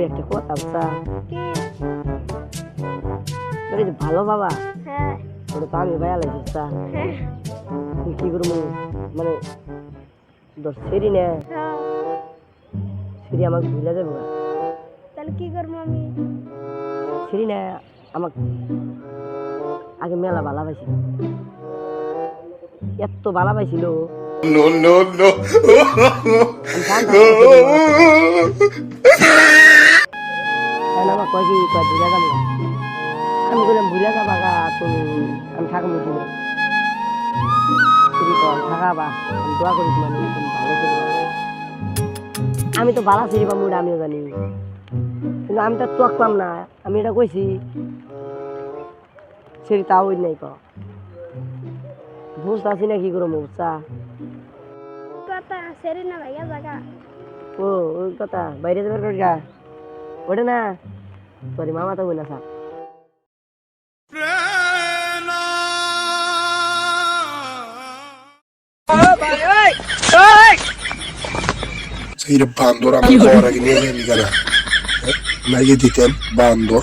একটা কথা বুঝছা কি? তোর যে ভালো বাবা হ্যাঁ ওটা তো আমি ভাইয়া লাগছি বুঝছা হ্যাঁ তুই কি করবো মানে দশ সিঁড়ি নে হ্যাঁ। সিঁড়ি আমাকে ভুলে যাবো গা। তাহলে কি করবো আমি? সিঁড়ি নে আমাকে আগে মেলা ভালা পাইছিল এত ভালা পাইছিল No, no, no. আমি জানতাম না সিঁড়ি ভালা পাইছিল। তাহলে আমার কয় কি কয় ভুলে যাবো গা। আমি বললাম ভুলে যাবা গা তুমি আমি থাকবো কিনে সিঁড়ি কর থাকাবা আমি দোয়া করি তোমার নিয়ে, তুমি ভালো সিঁড়ি পাও। আমি তো ভালো সিঁড়ি পাবো আমিও জানি কিন্তু আমি তো চোখ পাম না আমি এটা কইছি সিঁড়ি তাও ওই নাই ক বুঝতে না কি করবো বুঝছা কথা সেরে না ভাইয়া জায়গা। ও ওই কথা বাইরে যাবার কর গা ওটা না সরি মামা তো বই না sir Sei il bando, ora ancora che ne sei mica. Meglio di te, bando.